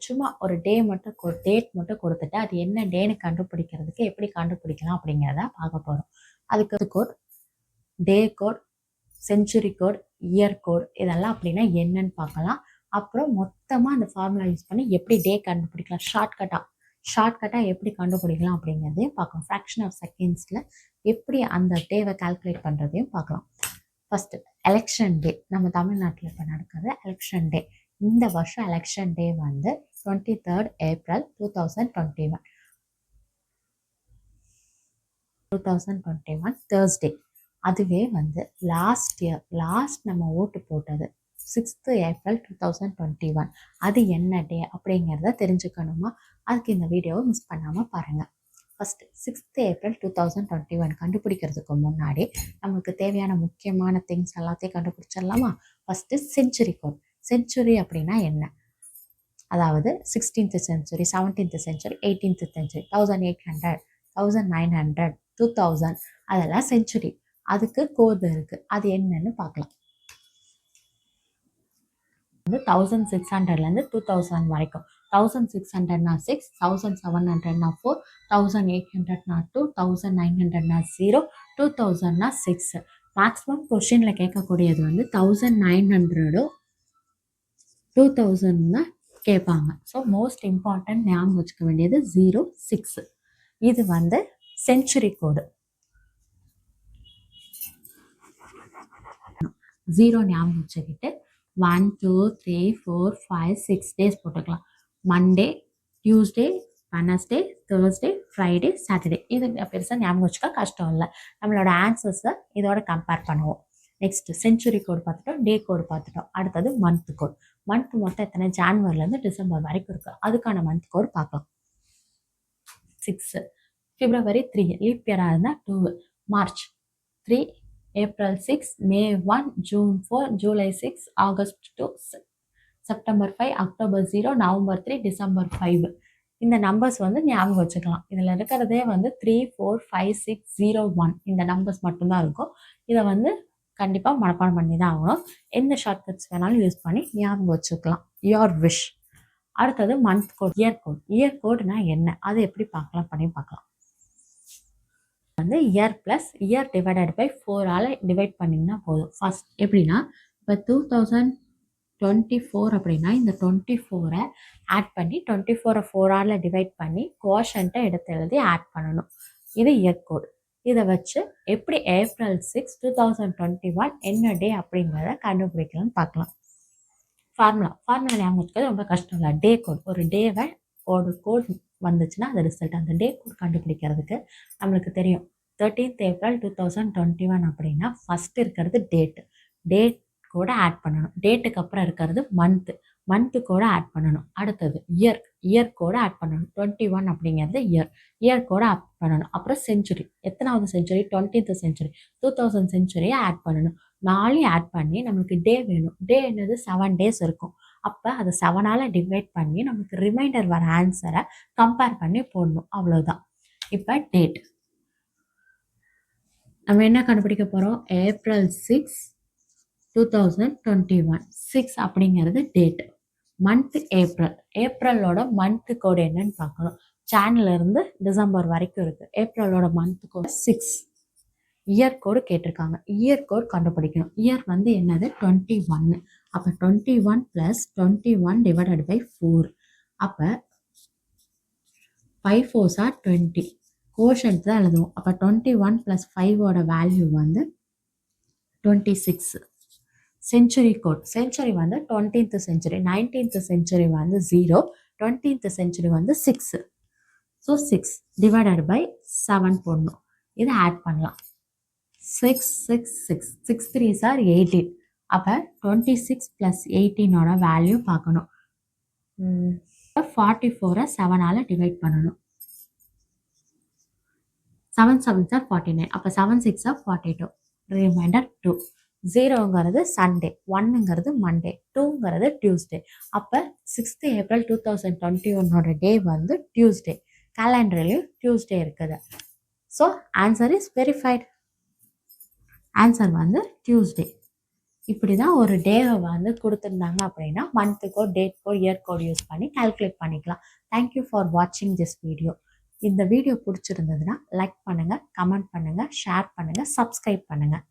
சும்மா ஒரு டேட் மட்டும் கொடுத்துட்டு அது என்ன டேன்னு கண்டுபிடிக்கிறதுக்கு எப்படி கண்டுபிடிக்கலாம் அப்படிங்கிறத பார்க்க போகிறோம். அதுக்கு code, day code, century code, year code இதெல்லாம் அப்படின்னா என்னன்னு பார்க்கலாம். அப்புறம் மொத்தமாக அந்த ஃபார்முலா யூஸ் பண்ணி எப்படி டே கண்டுபிடிக்கலாம், ஷார்ட்கட்டாக எப்படி கண்டுபிடிக்கலாம் அப்படிங்கிறதையும் பார்க்கலாம். ஃப்ராக்ஷன் ஆஃப் செகண்ட்ஸில் எப்படி அந்த டேவை கால்குலேட் பண்ணுறதையும் பார்க்கலாம். ஃபஸ்ட்டு எலெக்ஷன் டே. நம்ம தமிழ்நாட்டில் இப்போ நடக்கிறது எலெக்ஷன் டே. இந்த வருஷம் எலெக்ஷன் டே வந்து 23rd April 2021 தேர்ஸ்டே. அதுவே வந்து லாஸ்ட் நம்ம ஓட்டு போட்டது 6th April 2021 அது என்ன டே அப்படிங்கிறத தெரிஞ்சுக்கணுமா? அதுக்கு இந்த வீடியோவை மிஸ் பண்ணாமல் பாருங்கள். ஃபஸ்ட்டு 6th April 2021 கண்டுபிடிக்கிறதுக்கு முன்னாடி நமக்கு தேவையான முக்கியமான திங்ஸ் எல்லாத்தையும் கண்டுபிடிச்சிடலாமா? First century code. செஞ்சுரி அப்படின்னா என்ன? அதாவது 16th century, 17th century, 18th century, 1800, 1900, 2000 அதெல்லாம் செஞ்சுரி. அதுக்கு கோட் இருக்குது. அது என்னன்னு பார்க்கலாம். வந்து 1600லேருந்து 2000 வரைக்கும். 1600னா 6, 1700னா 4, 1800னா 2, 1900னா 0, 2000னா 6. மேக்ஸிமம் கொஷினில் கேட்கக்கூடியது வந்து 1900 2000 கேட்பாங்க. ஸோ மோஸ்ட் இம்பார்ட்டன்ட் ஞாபகம் வச்சுக்க வேண்டியது 06. இது வந்து செஞ்சுரி கோடு. 0 ஞாபகம் வச்சுக்கிட்டு 1, 2, 3, 4, 5, 6 டேஸ் போட்டுக்கலாம். Monday, Tuesday, Wednesday, Thursday, Friday, Saturday. இது பெருசாக ஞாபகம் வச்சுக்க கஷ்டம் இல்லை. நம்மளோட ஆன்சர்ஸை இதோட கம்பேர் பண்ணுவோம். நெக்ஸ்ட் செஞ்சுரி கோட் பார்த்துட்டோம், டே கோட் பார்த்துட்டோம். அடுத்தது மந்த் கோட். மந்த் மொத்தம் எத்தனை? ஜான்வரிலேருந்து டிசம்பர் வரைக்கும் இருக்குது. அதுக்கான மந்த் கோட் பார்க்கலாம். 6, February 3, லீப் இயராக இருந்தால் 2, March 3, April 6, May 1, June 4, July 6, August 2, September 5, October 0, November 3, December 5. இந்த நம்பர்ஸ் வந்து ஞாபகம் வச்சுக்கலாம். இதில் இருக்கிறதே வந்து 3, 4, 5, 6, 0, 1 இந்த நம்பர்ஸ் மட்டும்தான் இருக்கும். இதை வந்து கண்டிப்பாக மனப்பாடம் பண்ணி தான் ஆகணும். எந்த ஷார்ட்கட்ஸ் வேணாலும் யூஸ் பண்ணி ஞாபகம் வச்சுக்கலாம். Your wish. அடுத்தது month code, year code. Year கோட்னா என்ன? அதை எப்படி பார்க்கலாம். வந்து year plus year divided by 4ஆல் டிவைட் பண்ணிங்கன்னா போதும். ஃபர்ஸ்ட் எப்படின்னா, இப்போ 2024 அப்படின்னா இந்த 24 ஆட் பண்ணி 24 4ஆல் டிவைட் பண்ணி கோஷன்ட்டை எடுத்து எழுதி ஆட் பண்ணணும். இது இயர் கோட். இதை வச்சு எப்படி April 6, 2021 என்ன டே அப்படிங்கிறத கண்டுபிடிக்கலாம்னு பார்க்கலாம். ஃபார்முலா ஞாபகம் வச்சுக்கிறது ரொம்ப கஷ்டம் இல்லை. Day coat. ஒரு டேவை ஒரு கோட் வந்துச்சுன்னா அது ரிசல்ட். அந்த டே கோட் கண்டுபிடிக்கிறதுக்கு நம்மளுக்கு தெரியும். 13th April 2021 அப்படின்னா ஃபஸ்ட்டு இருக்கிறது டேட் கூட ஆட் பண்ணணும். டேட்டுக்கு அப்புறம் இருக்கிறது மந்த்து கூட ஆட் பண்ணணும். அடுத்தது இயர் கூட ஆட் பண்ணணும். 21 அப்படிங்கிறது இயர் கூட ஆட் பண்ணணும். அப்புறம் செஞ்சுரி. எத்தனாவது செஞ்சுரி? 20th century. 2000 செஞ்சுரியை ஆட் பண்ணணும். 4 ஆட் பண்ணி நம்மளுக்கு டே வேணும். டே என்னது? 7 டேஸ் இருக்கும். அப்போ அதை 7ஆல் டிவைட் பண்ணி நமக்கு ரிமைண்டர் வர ஆன்சரை கம்பேர் பண்ணி போடணும். அவ்வளோதான். இப்போ டேட் நம்ம என்ன கண்டுபிடிக்க போகிறோம்? April 6, 2021. 6 அப்படிங்கிறது டேட். மந்த் ஏப்ரலோட மந்த்து கோடு என்னன்னு பார்க்கணும். ஜான்லேருந்து டிசம்பர் வரைக்கும் இருக்குது. ஏப்ரலோட மந்த்து கோடு 6. இயர் கோடு கேட்டிருக்காங்க. இயர் கோட் கண்டுபிடிக்கணும். இயர் வந்து என்னது? 21. அப்போ 21 + 21 டிவைடட் பை 4. அப்போ 5 4s are 20. கோஷன்ட் தான் எழுதுவோம். அப்போ 21 + 5ஓட வேல்யூ வந்து 26. Century code. செஞ்சுரி வந்து 20th century, 19th century வந்து 0, 20th century வந்து 6. ஸோ 6 டிவைடட் பை 7 போடணும். இதை ஆட் பண்ணலாம். 6 6 6 6 3s are 18. அப்போ 26 + 18ஓட வேல்யூ பார்க்கணும். 44 7ஆல் டிவைட் பண்ணணும். 7 7s are 49. அப்போ 7 6 are 42. ரிமைண்டர் 2. 0ங்கிறது சண்டே, 1ங்கிறது மண்டே, 2ங்கிறது டியூஸ்டே. அப்போ 6th April 2021 டே வந்து டியூஸ்டே. கேலண்டர்லேயும் டியூஸ்டே இருக்குது. So answer is verified. Answer வந்து டியூஸ்டே. இப்படி தான் ஒரு டேவை வந்து கொடுத்துருந்தாங்க அப்படின்னா மந்த்துக்கோ டேட்க்கோ இயர் கோட் யூஸ் பண்ணி கால்குலேட் பண்ணிக்கலாம். தேங்க்யூ ஃபார் வாட்சிங் திஸ் வீடியோ. இந்த வீடியோ பிடிச்சிருந்ததுன்னா லைக் பண்ணுங்கள், கமெண்ட் பண்ணுங்கள், ஷேர் பண்ணுங்கள், சப்ஸ்கிரைப் பண்ணுங்கள்.